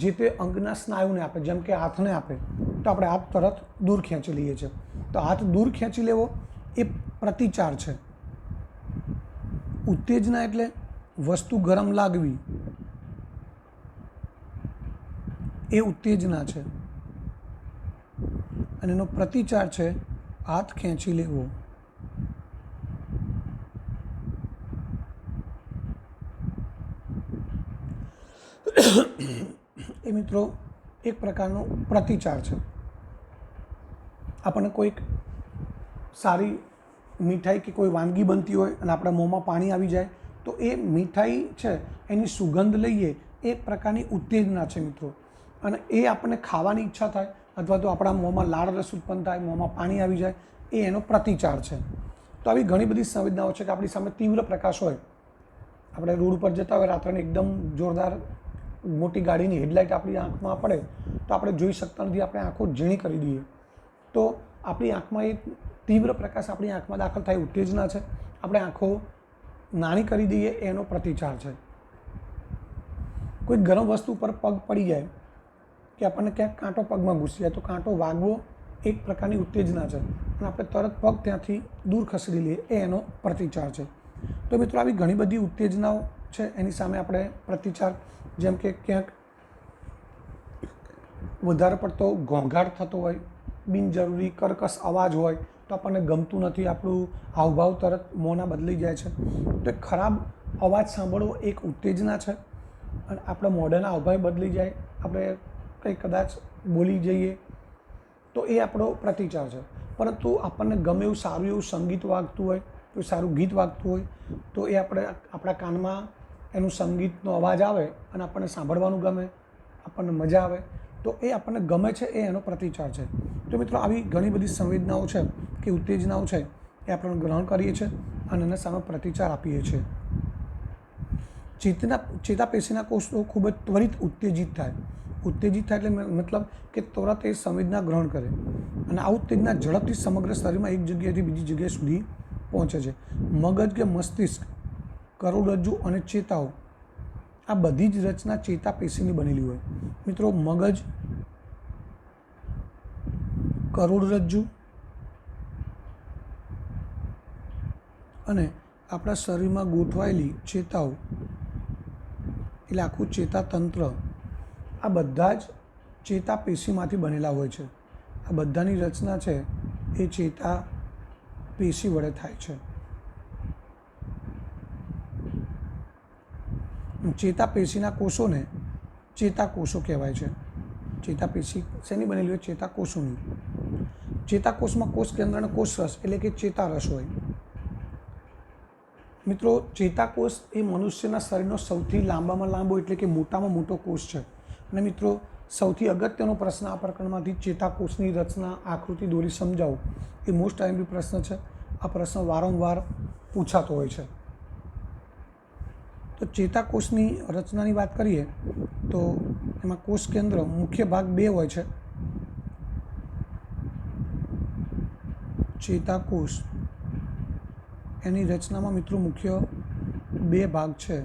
જે તે અંગના સ્નાયુને આપે. જેમ કે હાથને આપે તો આપણે હાથ તરત દૂર ખેંચી લઈએ છીએ. તો હાથ દૂર ખેંચી લેવો એ પ્રતિચાર છે. ઉત્તેજના એટલે વસ્તુ ગરમ લાગવી, એ ઉત્તેજના છે. અને એનો પ્રતિચાર છે હાથ ખેંચી લેવો. એ મિત્રો એક પ્રકારનો પ્રતિચાર છે. આપણને કોઈક સારી મીઠાઈ કે કોઈ વાનગી બનતી હોય અને આપણા મોંમાં પાણી આવી જાય તો એ મીઠાઈ છે એની સુગંધ લઈએ એ એક પ્રકારની ઉત્તેજના છે મિત્રો. અને એ આપણને ખાવાની ઈચ્છા થાય અથવા તો આપણા મોંમાં લાળ રસ ઉત્પન્ન થાય, મોંમાં પાણી આવી જાય, એ એનો પ્રતિચાર છે. તો આવી ઘણી બધી સંવેદનાઓ છે કે આપણી સામે તીવ્ર પ્રકાશ હોય, આપણે રોડ ઉપર જતા હોય રાત્રે એકદમ જોરદાર મોટી ગાડીની હેડલાઇટ આપણી આંખમાં પડે તો આપણે જોઈ શકતા નથી, આપણે આંખો ઝીણી કરી દઈએ. તો આપણી આંખમાં એ તીવ્ર પ્રકાશ આપણી આંખમાં દાખલ થાય, ઉત્તેજના છે. આપણે આંખો નાની કરી દઈએ એનો પ્રતિચાર છે. કોઈ ગરમ વસ્તુ પર પગ પડી જાય કે આપણને ક્યાંક કાંટો પગમાં ઘૂસી જાય તો કાંટો વાગવો એક પ્રકારની ઉત્તેજના છે અને આપણે તરત પગ ત્યાંથી દૂર ખસેડી લઈએ, એ એનો પ્રતિચાર છે. તો મિત્રો આવી ઘણી બધી ઉત્તેજનાઓ છે, એની સામે આપણે પ્રતિચાર, જેમ કે ક્યાંક વધારે પડતો ઘોંઘાટ થતો હોય, બિનજરૂરી કર્કશ અવાજ હોય તો આપણને ગમતું નથી, આપણું હાવભાવ તરત મોંના બદલાઈ જાય છે. તો એક ખરાબ અવાજ સાંભળવો એક ઉત્તેજના છે અને આપણા મોઢાના હાવભાવ બદલી જાય, આપણે કંઈ કદાચ બોલી જઈએ તો એ આપણો પ્રતિચાર છે. પરંતુ આપણને ગમે એવું સારું એવું સંગીત વાગતું હોય, કોઈ સારું ગીત વાગતું હોય તો એ આપણા કાનમાં એનું સંગીતનો અવાજ આવે અને આપણને સાંભળવાનું ગમે, આપણને મજા આવે, તો એ આપણને ગમે છે, એ એનો પ્રતિચાર છે. તો મિત્રો આવી ઘણી બધી સંવેદનાઓ છે કે ઉત્તેજનાઓ છે એ આપણે ગ્રહણ કરીએ છીએ અને એના સામે પ્રતિચાર આપીએ છીએ. ચેતાપેશીના કોષો ખૂબ જ ત્વરિત ઉત્તેજિત થાય. ઉત્તેજિત થાય એટલે મતલબ કે તરત એ સંવેદના ગ્રહણ કરે અને આ ઉત્તેજના ઝડપથી સમગ્ર શરીરમાં એક જગ્યાએથી બીજી જગ્યા સુધી પહોંચે છે. મગજ કે મસ્તિષ્ક, કરોડરજ્જુ અને ચેતાઓ આ બધી જ રચના ચેતાપેશીની બનેલી હોય. મિત્રો, મગજ, કરોડરજ્જુ અને આપણા શરીરમાં ગોઠવાયેલી ચેતાઓ એટલે આખું ચેતાતંત્ર આ બધા જ ચેતાપેશીમાંથી બનેલા હોય છે. આ બધાની રચના છે એ ચેતાપેશી વડે થાય છે. ચેતાપેશીના કોષોને ચેતાકોષો કહેવાય છે. ચેતાપેશી શેની બનેલી હોય? ચેતાકોષોની. ચેતાકોષમાં કોષ કેન્દ્ર અને કોષરસ એટલે કે ચેતારસ હોય. મિત્રો, ચેતાકોષ એ મનુષ્યના શરીરનો સૌથી લાંબામાં લાંબો એટલે કે મોટામાં મોટો કોષ છે. અને મિત્રો, સૌથી અગત્યનો પ્રશ્ન આ પ્રકરણમાંથી ચેતાકોષની રચના, આકૃતિ દોરી સમજાવો એ મોસ્ટ ટાઈમલી પ્રશ્ન છે. આ પ્રશ્ન વારંવાર પૂછાતો હોય છે. તો ચેતાકોષની રચનાની વાત કરીએ તો એમાં કોષ કેન્દ્ર મુખ્ય ભાગ બે હોય છે. ચેતાકોષ એની રચનામાં મિત્રો મુખ્ય બે ભાગ છે.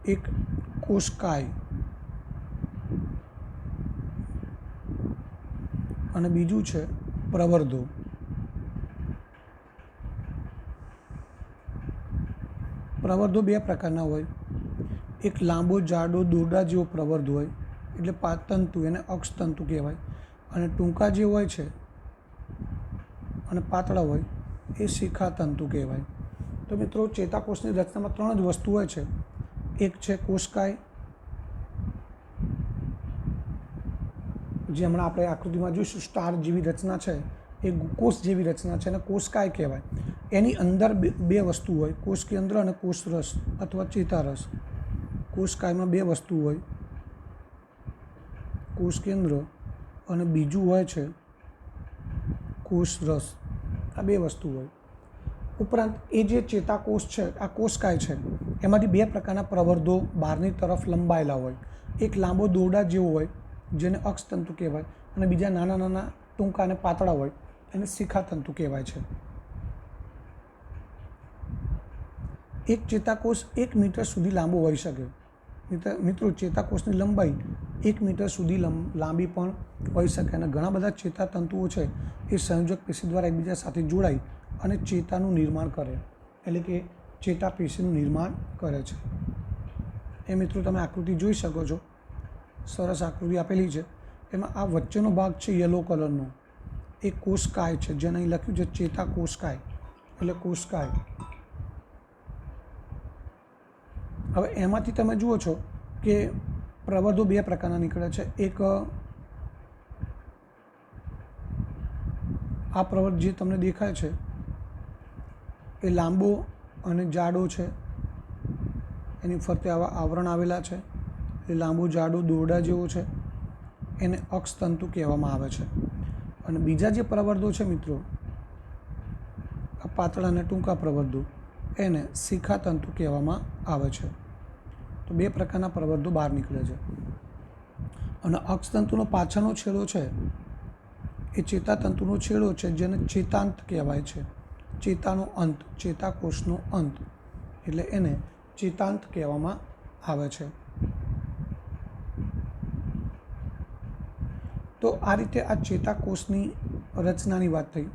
એક કોષકાય અને બીજું છે પ્રવર્ધો. પ્રવર્ધો બે પ્રકારના હોય. એક લાંબો જાડો દોરડા જેવો પ્રવર્ધ હોય એટલે તંતુ, એને અક્ષતંતુ કહેવાય. અને ટૂંકા જે હોય છે અને પાતળા હોય એ શિખાતંતુ કહેવાય. તો મિત્રો, ચેતાકોષની રચનામાં ત્રણ જ વસ્તુ હોય છે. એક છે કોષકાય, જે હમણાં આપણે આકૃતિમાં જોઈશું સ્ટાર જેવી રચના છે, એ કોષ જેવી રચના છે અને કોષકાય કહેવાય. એની અંદર બે વસ્તુ હોય, કોષ કેન્દ્ર અને કોષરસ અથવા ચેતારસ. કોષકાયમાં બે વસ્તુ હોય, કોષ કેન્દ્ર અને બીજું હોય છે કોષરસ. આ બે વસ્તુ હોય. ઉપરાંત એ જે ચેતાકોષ છે, આ કોષકાય છે, એમાંથી બે પ્રકારના પ્રવર્ધો બહારની તરફ લંબાયેલા હોય. એક લાંબો દોરડા જેવો હોય જેને અક્ષતંતુ કહેવાય અને બીજા નાના નાના ટૂંકા અને પાતળા હોય એને શિખાતંતુ કહેવાય છે. એક ચેતાકોષ 1 મીટર સુધી લાંબો હોઈ શકે. મિત્રો, ચેતાકોષની લંબાઈ 1 મીટર સુધી લાંબી પણ હોઈ શકે અને ઘણા બધા ચેતાતંતુઓ છે એ સંયોજક પેશી દ્વારા એકબીજા સાથે જોડાઈ અને ચેતાનું નિર્માણ કરે એટલે કે ચેતાપેશીનું નિર્માણ કરે છે. એ મિત્રો તમે આકૃતિ જોઈ શકો છો. સરસ આકૃતિ આપેલી છે. એમાં આ વચ્ચેનો ભાગ છે યલો કલરનો, એ કોષકાય છે, જેને અહીં લખ્યું છે ચેતાકોષકાય એટલે કોષકાય. હવે એમાંથી તમે જુઓ છો કે પ્રવર્ધો બે પ્રકારના નીકળે છે. એક આ પ્રવર્ધ જે તમને દેખાય છે એ લાંબો અને જાડો છે, એની ફરતે આવા આવરણ આવેલા છે. એ લાંબો જાડો દોરડા જેવો છે, એને અક્ષતંતુ કહેવામાં આવે છે. અને બીજા જે પ્રવર્ધો છે મિત્રો, આ પાતળા અને ટૂંકા પ્રવર્ધો, એને શિખાતંતુ કહેવામાં આવે છે. તો બે પ્રકારના પ્રવર્ધો બહાર નીકળે છે. અને અક્ષતંતુનો પાછળનો છેડો છે એ ચેતાતંતુનો છેડો છે, જેને ચેતાંત કહેવાય છે. ચેતાનો અંત, ચેતાકોષનો અંત, એટલે એને ચેતાંત કહેવામાં આવે છે. તો આ રીતે આ ચેતાકોષની રચનાની વાત થઈ.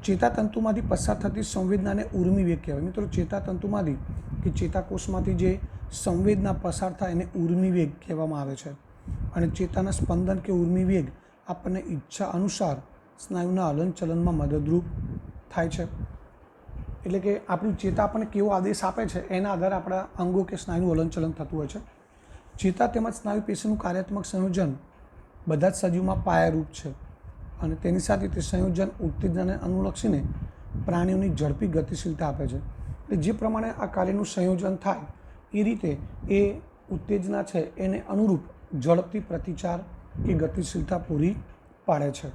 ચેતાતંતુમાંથી પસાર થતી સંવેદનાને ઉર્મિ વેગ કહેવાય. મિત્રો, ચેતાતંતુમાંથી કે ચેતાકોષમાંથી જે સંવેદના પસાર થાય એને ઉર્મિ વેગ કહેવામાં આવે છે. અને ચેતાના સ્પંદન કે ઉર્મિ વેગ આપણને ઈચ્છા અનુસાર સ્નાયુના હલનચલનમાં મદદરૂપ થાય છે. એટલે કે આપણી ચેતા આપણને કેવો આદેશ આપે છે એના આધારે આપણા અંગો કે સ્નાયુનું હલનચલન થતું હોય છે. ચેતા તેમજ સ્નાયુ પેશીનું કાર્યાત્મક સંયોજન બધા જ સજીવમાં પાયારૂપ છે અને તેની સાથે તે સંયોજન ઉત્તેજનાને અનુલક્ષીને પ્રાણીઓની ઝડપી ગતિશીલતા આપે છે. એટલે જે પ્રમાણે આ કાર્યનું સંયોજન થાય એ રીતે એ ઉત્તેજના છે એને અનુરૂપ ઝડપથી પ્રતિચાર કે ગતિશીલતા પૂરી પાડે છે।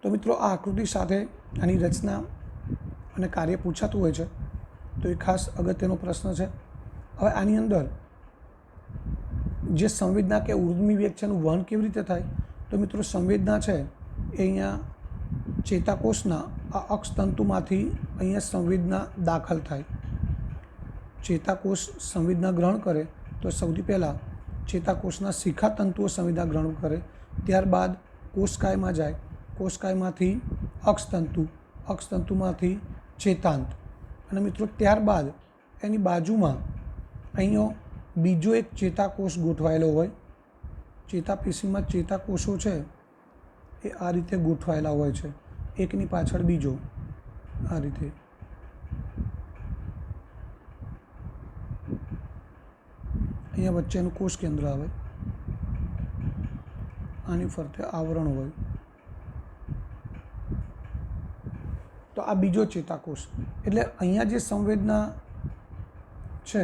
તો મિત્રો આ આકૃતિ સાથે આની રચના અને કાર્ય પૂછાતું હોય છે, તો એ ખાસ અગત્યનો પ્રશ્ન છે। હવે આની અંદર જે સંવેદના કે ઉર્મી વેગ છે એનું વહન કેવી રીતે થાય, તો મિત્રો સંવેદના છે એ અહીંયા ચેતાકોષના આ અક્ષતંતુમાંથી અહીંયા સંવેદના દાખલ થાય। ચેતાકોષ સંવેદના ગ્રહણ કરે તો સૌથી પહેલાં ચેતાકોષના શિખાતંતુઓ સંવેદના ગ્રહણ કરે, ત્યારબાદ કોષકાયમાં જાય, કોષકાયમાંથી અક્ષતંતુ, અક્ષતંતુમાંથી ચેતાંત, અને મિત્રો ત્યારબાદ એની બાજુમાં અહીંયા બીજો એક ચેતાકોષ ગોઠવાયેલો હોય। ચેતાપેશીમાં ચેતાકોષો છે એ આ રીતે ગોઠવાયેલા હોય છે, એકની પાછળ બીજો આ રીતે। અહીંયા વચ્ચેનું કોષ કેન્દ્ર આવે, આની ફરતે આવરણ હોય, તો આ બીજો ચેતાકોષ। એટલે અહીંયા જે સંવેદના છે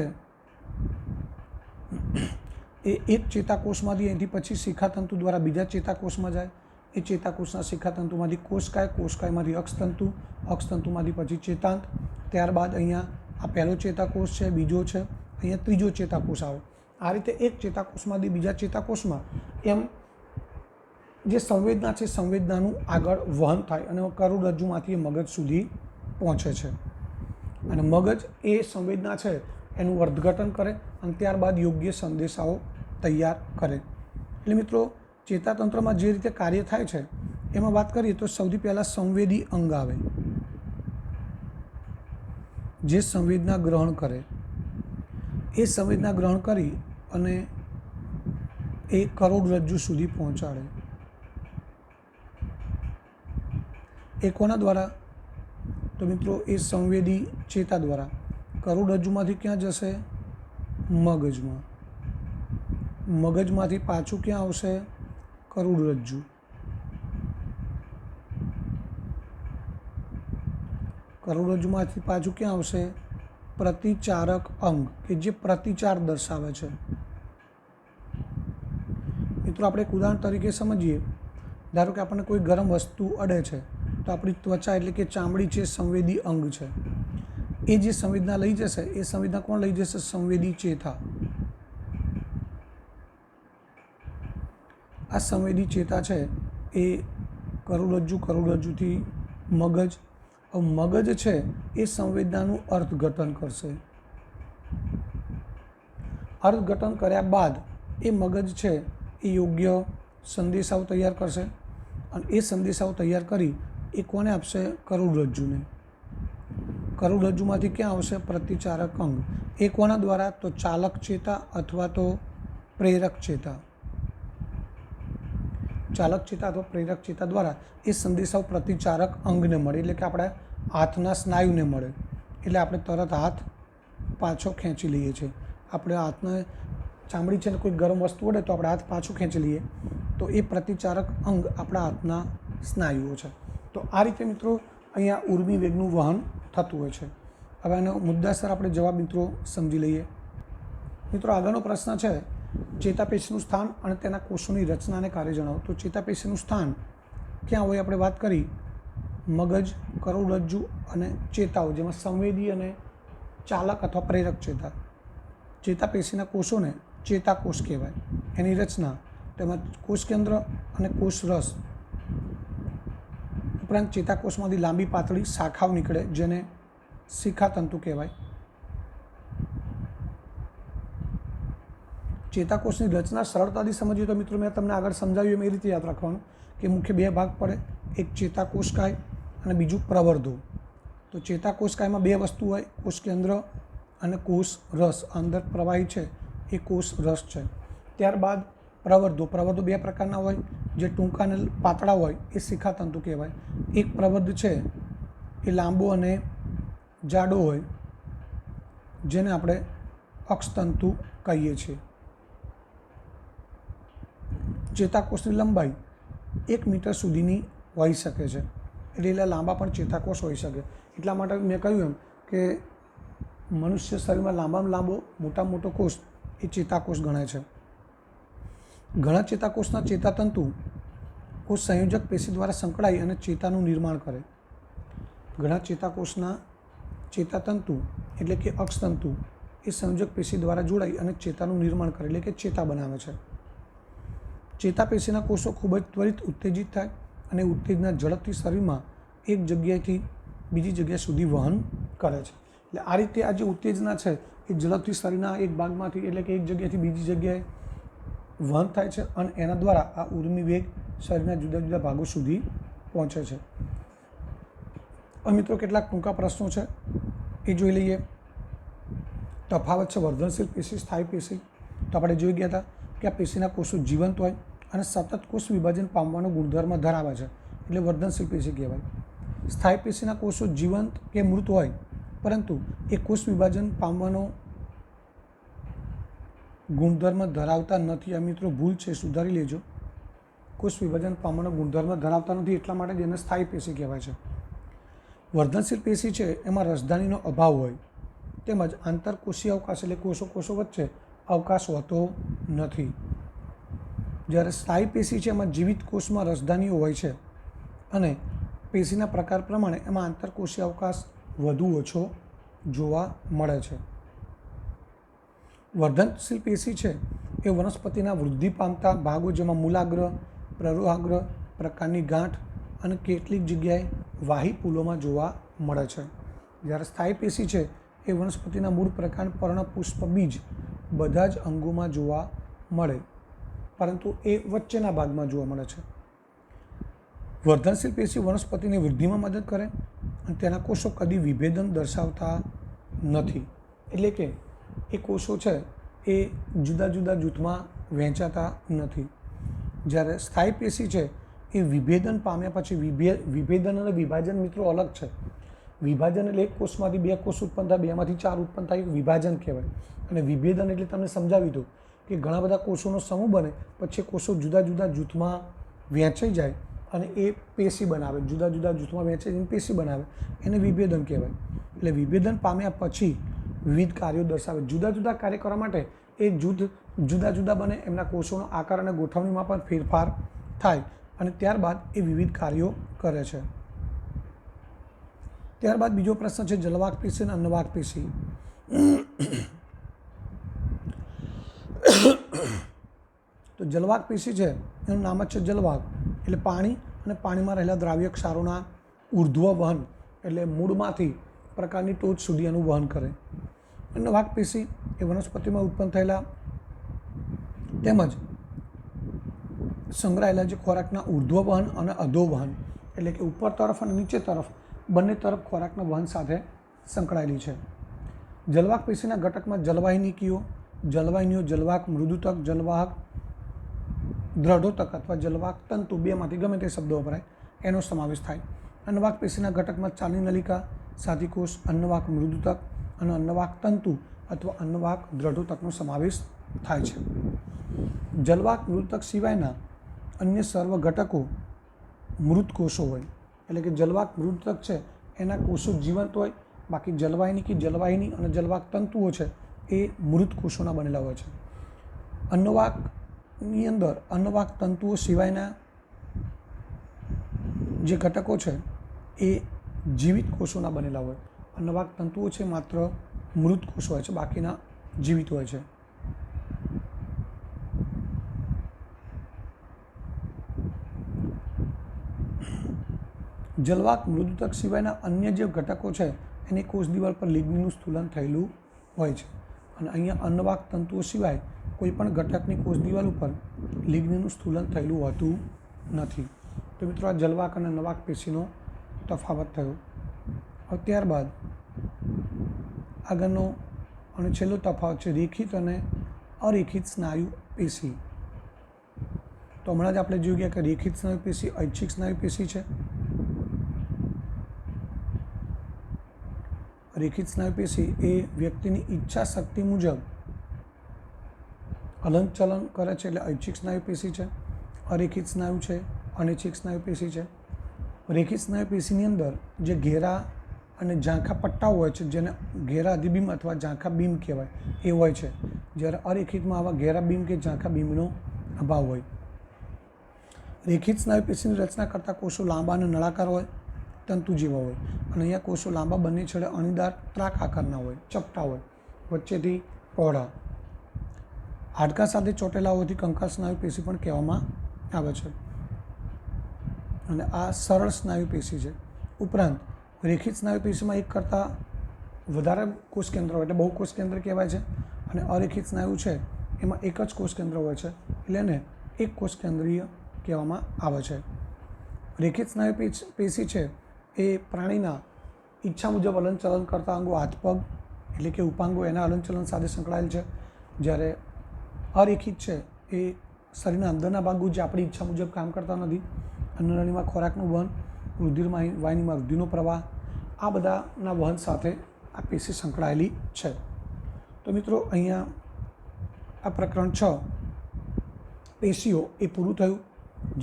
એ એક ચેતાકોષમાંથી અહીંથી પછી શિખાતંતુ દ્વારા બીજા ચેતાકોષમાં જાય, એ ચેતાકોષના શિખાતંતુમાંથી કોષકાય, કોષકાયમાંથી અક્ષતંતુ, અક્ષતંતુમાંથી પછી ચેતાંત, ત્યારબાદ અહીંયા આ પહેલો ચેતાકોષ છે, બીજો છે, અહીંયા ત્રીજો ચેતાકોષ આવે। આ રીતે એક ચેતાકોષમાંથી બીજા ચેતાકોષમાં એમ જે સંવેદના છે સંવેદનાનું આગળ વહન થાય અને કરોડરજ્જુમાંથી મગજ સુધી પહોંચે છે, અને મગજ એ સંવેદના છે એનું અર્થઘટન કરે અને ત્યારબાદ યોગ્ય સંદેશાઓ તૈયાર કરે। એટલે મિત્રો ચેતાતંત્રમાં જે રીતે કાર્ય થાય છે એમાં વાત કરીએ તો સૌથી પહેલાં સંવેદી અંગ આવે, જે સંવેદના ગ્રહણ કરે, એ સંવેદના ગ્રહણ કરી અને એ કરોડરજ્જુ સુધી પહોંચાડે। એ કોના દ્વારા, તો મિત્રો એ સંવેદી ચેતા દ્વારા। કરોડરજ્જુમાંથી ક્યાં જશે, મગજમાં, મગજમાંથી પાછું ક્યાં આવશે, કરોડરજ્જુ, કરોડરજ્જુમાંથી પાછું ક્યાં આવશે, પ્રતિચારક અંગ કે જે પ્રતિચાર દર્શાવે છે। મિત્રો આપણે એક ઉદાહરણ તરીકે સમજીએ, ધારો કે આપણને કોઈ ગરમ વસ્તુ અડે છે તો આપણી ત્વચા એટલે કે ચામડી છે સંવેદી અંગ છે, એ જે સંવેદના લઈ જશે એ સંવેદના કોણ લઈ જશે, સંવેદી ચેતા। આ સંવેદી ચેતા છે એ કરોડરજ્જુ, કરોડરજ્જુથી મગજ, મગજ છે એ સંવેદનાનું અર્થઘટન કરશે। અર્થઘટન કર્યા બાદ એ મગજ છે એ યોગ્ય સંદેશાઓ તૈયાર કરશે, અને એ સંદેશાઓ તૈયાર કરી એ કોને આપશે, કરોડરજ્જુને। કરોડરજ્જુમાંથી ક્યાં આવશે, પ્રતિચારક અંગ, એ કોના દ્વારા, તો ચાલક ચેતા અથવા તો પ્રેરક ચેતા। ચાલક ચેતા અથવા પ્રેરક ચેતા દ્વારા એ સંદેશાઓ પ્રતિચારક અંગને મળે, એટલે કે આપણા હાથના સ્નાયુને મળે, એટલે આપણે તરત હાથ પાછો ખેંચી લઈએ છીએ। આપણે હાથને ચામડી છે ને કોઈ ગરમ વસ્તુ વડે તો આપણે હાથ પાછું ખેંચી લઈએ, તો એ પ્રતિચારક અંગ આપણા હાથના સ્નાયુઓ છે। તો આ રીતે મિત્રો અહીંયા ઉર્મી વેગનું વહન થતું હોય છે। હવે આનો મુદ્દાસર આપણે જવાબ મિત્રો સમજી લઈએ। મિત્રો આગળનો પ્રશ્ન છે, ચેતાપેશીનું સ્થાન અને તેના કોષોની રચના અને કાર્ય જણાવો। તો ચેતાપેશીનું સ્થાન ક્યાં હોય, આપણે વાત કરી મગજ, કરોડરજ્જુ અને ચેતાઓ, જેમાં સંવેદી અને ચાલક અથવા પ્રેરક ચેતા। ચેતાપેશીના કોષોને ચેતાકોષ કહેવાય। એની રચના, તેમાં કોષ કેન્દ્ર અને કોષ રસ ઉપરાંત ચેતાકોષમાંથી લાંબી પાતળી શાખાઓ નીકળે જેને શિખાતંતુ કહેવાય। ચેતાકોષની રચના સરળતાથી સમજીએ તો મિત્રો મેં તમને આગળ સમજાવ્યું એમ એ રીતે યાદ રાખવાનું કે મુખ્ય બે ભાગ પડે, એક ચેતાકોષકાય અને બીજું પ્રવર્ધો। તો ચેતાકોષકાયમાં બે વસ્તુ હોય, કોષ કેન્દ્ર અને કોષ રસ, અંદર પ્રવાહી છે એ કોષ રસ છે। ત્યારબાદ પ્રવર્ધો, પ્રવર્ધો બે પ્રકારના હોય, જે ટૂંકા અને પાતળા હોય એ શિખાતંતુ કહેવાય। એક પ્રવર્ધ છે એ લાંબો અને જાડો હોય, જેને આપણે અક્ષતંતુ કહીએ છીએ। ચેતાકોષની લંબાઈ 1 મીટર સુધીની હોઈ શકે છે, એટલે લાંબા પણ ચેતાકોષ હોઈ શકે। એટલા માટે મેં કહ્યું એમ કે મનુષ્ય શરીરમાં લાંબામાં લાંબો મોટામાં મોટો કોષ એ ચેતાકોષ ગણાય છે। ઘણા ચેતાકોષના ચેતાતંતુ કોષ સંયોજક પેશી દ્વારા સંકળાઈ અને ચેતાનું નિર્માણ કરે. ઘણા ચેતાકોષના ચેતાતંતુ એટલે કે અક્ષતંતુ એ સંયોજક પેશી દ્વારા જોડાઈ અને ચેતાનું નિર્માણ કરે એટલે કે ચેતા બનાવે છે. ચેતાપેશીના કોષો ખૂબ જ ત્વરિત ઉત્તેજિત થાય અને ઉત્તેજના ઝડપથી શરીરમાં એક જગ્યાએથી બીજી જગ્યા સુધી વહન કરે છે. એટલે આ રીતે આ જે ઉત્તેજના છે એ ઝડપથી શરીરના એક ભાગમાંથી એટલે કે એક જગ્યાએથી બીજી જગ્યાએ વહન થાય છે અને એના દ્વારા આ ઊર્મિ વેગ શરીરના જુદા જુદા ભાગો સુધી પહોંચે છે. મિત્રો કેટલાક ટૂંકા પ્રશ્નો છે એ જોઈ લઈએ. તફાવત છે વર્ધનશીલ પેશી, સ્થાયી પેશી. તો આપણે જોઈ ગયા હતા કે આ પેશીના કોષો જીવંત હોય અને સતત કોષ વિભાજન પામવાનો ગુણધર્મ ધરાવે છે એટલે વર્ધનશીલ પેશી કહેવાય. સ્થાયી પેશીના કોષો જીવંત કે મૃત હોય પરંતુ એ કોષ વિભાજન પામવાનો ગુણધર્મ ધરાવતા નથી. આ મિત્રો ભૂલ છે, સુધારી લેજો. કોષ વિભાજન પામવાનો ગુણધર્મ ધરાવતા નથી એટલા માટે જ એને સ્થાયી પેશી કહેવાય છે. વર્ધનશીલ પેશી છે એમાં રસધાનીનો અભાવ હોય તેમજ આંતરકોષીય અવકાશ એટલે કોષો વચ્ચે અવકાશ હોતો નથી. જ્યારે સ્થાયી પેશી છે એમાં જીવિત કોષમાં રસધાનીઓ હોય છે અને પેશીના પ્રકાર પ્રમાણે એમાં આંતરકોષીય અવકાશ વધુ ઓછો જોવા મળે છે. વર્ધનશીલ પેશી છે એ વનસ્પતિના વૃદ્ધિ પામતા ભાગો જેમાં મૂલાગ્ર, પ્રરોહાગ્ર પ્રકારની ગાંઠ અને કેટલીક જગ્યાએ વાહી પુલોમાં જોવા મળે છે. જ્યારે સ્થાયી પેશી છે એ વનસ્પતિના મૂળ પ્રકાર, પર્ણ, પુષ્પ, બીજ બધા જ અંગોમાં જોવા મળે પરંતુ એ વચ્ચેના ભાગમાં જોવા મળે છે. વર્ધનશીલ પેશી વનસ્પતિની વૃદ્ધિમાં મદદ કરે અને તેના કોષો કદી વિભેદન દર્શાવતા નથી એટલે કે એ કોષો છે એ જુદા જુદા જૂથમાં વહેંચાતા નથી. જ્યારે સ્થાયી પેશી છે એ વિભેદન પામ્યા પછી વિભેદન અને વિભાજન મિત્રો અલગ છે. વિભાજન એટલે એક કોષમાંથી બે કોષ ઉત્પન્ન થાય, બેમાંથી ચાર ઉત્પન્ન થાય, વિભાજન કહેવાય. અને વિભેદન એટલે તમને સમજાવી દઉં કે ઘણા બધા કોષોનો સમૂહ બને પછી કોષો જુદા જુદા જૂથમાં વહેંચાઈ જાય અને એ પેશી બનાવે, જુદા જુદા જૂથમાં વહેંચાઈને પેશી બનાવે, એને વિભેદન કહેવાય. એટલે વિભેદન પામ્યા પછી વિવિધ કાર્યો દર્શાવે. જુદા જુદા કાર્ય કરવા માટે એ જૂથ જુદા જુદા બને, એમના કોષોનો આકાર અને ગોઠવણીમાં પણ ફેરફાર થાય અને ત્યારબાદ એ વિવિધ કાર્યો કરે છે. ત્યારબાદ બીજો પ્રશ્ન છે જલવાહક પેશી અને અન્નવાહક પેશી. તો જલવાહક પેશી છે એનું નામ જ છે જલવાહક એટલે પાણી અને પાણીમાં રહેલા દ્રાવ્ય ક્ષારોના ઉર્ધ્વ વહન એટલે મૂળમાંથી પ્રકારની ટોચ સુધી એનું વહન કરે. અન્નવાહક પેશી એ વનસ્પતિમાં ઉત્પન્ન થયેલા તેમજ સંગ્રહાયેલા જે ખોરાકના ઉર્ધ્વ વહન અને અધો વહન એટલે કે ઉપર તરફ અને નીચે તરફ બંને તરફ ખોરાકના વહન સાથે સંકળાયેલી છે. જલવાહક પેશીના ઘટકમાં જલવાહિનીકીઓ, જલવાહક મૃદુતક, જલવાહક દ્રઢોતક અથવા જલવાહક તંતુ બેમાંથી ગમે તે શબ્દો વપરાય એનો સમાવેશ થાય. અન્નવાહક પેશીના ઘટકમાં ચાલની નલિકા, સાધીકોષ, અન્નવાહક મૃદુતક અને અન્નવાહક તંતુ અથવા અન્નવાહક દ્રઢોતકનો સમાવેશ થાય છે. જલવાહક મૃદુતક સિવાયના અન્ય સર્વ ઘટકો મૃત કોષો હોય એટલે કે જલવાહક મૃદુતક છે એના કોષો જીવંત હોય, બાકી જલવાહિની અને જલવાહક તંતુઓ છે એ મૃત કોષોના બનેલા હોય છે. અન્નવાહકની અંદર અન્નવાહક તંતુઓ સિવાયના જે ઘટકો છે એ જીવિત કોષોના બનેલા હોય. અન્નવાહક તંતુઓ છે માત્ર મૃત કોષો હોય છે, બાકીના જીવિત હોય છે. જલવાહક મૃદુતક સિવાયના અન્ય જે ઘટકો છે એની કોષ દિવાલ પર લિગ્નીનનું સ્થૂલન થયેલું હોય છે અને અહીંયા અન્નવાહક તંતુઓ સિવાય કોઈપણ ઘટકની કોષ દિવાલ ઉપર લિગ્નીનનું સ્થૂલન થયેલું હોતું નથી. તો મિત્રો આ જલવાહક અને અન્નવાહક પેશીનો તફાવત થયો. હવે ત્યારબાદ આગળનો અને છેલ્લો તફાવત છે રેખિત અને અરેખિત સ્નાયુ પેશી. તો હમણાં જ આપણે જોઈ ગયા કે રેખિત સ્નાયુ પેશી ઐચ્છિક સ્નાયુ પેશી છે. રેખિત સ્નાયુ પેશી એ વ્યક્તિની ઈચ્છા શક્તિ મુજબ હલનચલન કરે છે એટલે ઐચ્છિક સ્નાયુ પેશી છે. અરેખિત સ્નાયુ છે અનૈચ્છિક સ્નાયુ પેશી છે. રેખિત સ્નાયુ પેશીની અંદર જે ઘેરા અને ઝાંખા પટ્ટાઓ હોય છે જેને ઘેરા અધિબીમ અથવા ઝાંખા બીમ કહેવાય એ હોય છે, જ્યારે અરેખિતમાં આવા ઘેરા બીમ કે ઝાંખા બીમનો અભાવ હોય. રેખિત સ્નાયુ પેશીની રચના કરતા કોષો લાંબા અને નળાકાર હોય, તંતુ જેવા હોય, અને અહીંયા કોષો લાંબા બંને છેડે અણીદાર ત્રાક આકારના હોય, ચપટા હોય, વચ્ચેથી પહોળા. હાડકાં સાથે ચોટેલા હોવાથી કંકાલ સ્નાયુ પેશી પણ કહેવામાં આવે છે. અને આ સરળ સ્નાયુ પેશી છે. ઉપરાંત રેખિત સ્નાયુ પેશીમાં એક કરતાં વધારે કોષ કેન્દ્ર હોય એટલે બહુ કોષ કેન્દ્ર કહેવાય છે, અને અરેખિત સ્નાયુ છે એમાં એક જ કોષ કેન્દ્ર હોય છે એટલે એને એક કોષ કેન્દ્રીય કહેવામાં આવે છે. રેખિત સ્નાયુ પેશી છે એ પ્રાણીના ઈચ્છા મુજબ હલનચલન કરતા અંગો હાથ પગ એટલે કે ઉપાંગો એના હલનચલન સાથે સંકળાયેલ છે. જ્યારે અરેખિત છે એ શરીરના અંદરના ભાગો જે આપણી ઈચ્છા મુજબ કામ કરતા નથી. અન્નનળીમાં ખોરાકનું વહન, રુધિર વાહિનીમાં રુધિરનો પ્રવાહ, આ બધાના વહન સાથે આ પેશી સંકળાયેલી છે. તો મિત્રો અહીંયા આ પ્રકરણ 6 પેશીઓ એ પૂરું થયું,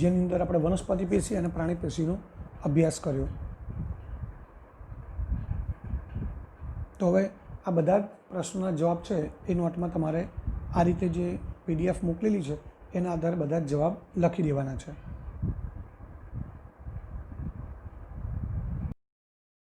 જેની અંદર આપણે વનસ્પતિ પેશી અને પ્રાણી પેશીનો અભ્યાસ કર્યો. તો હવે આ બધા જ પ્રશ્નોના જવાબ છે એ નોટમાં તમારે આ રીતે જે PDF મોકલેલી છે એના આધારે બધા જ જવાબ લખી દેવાના છે.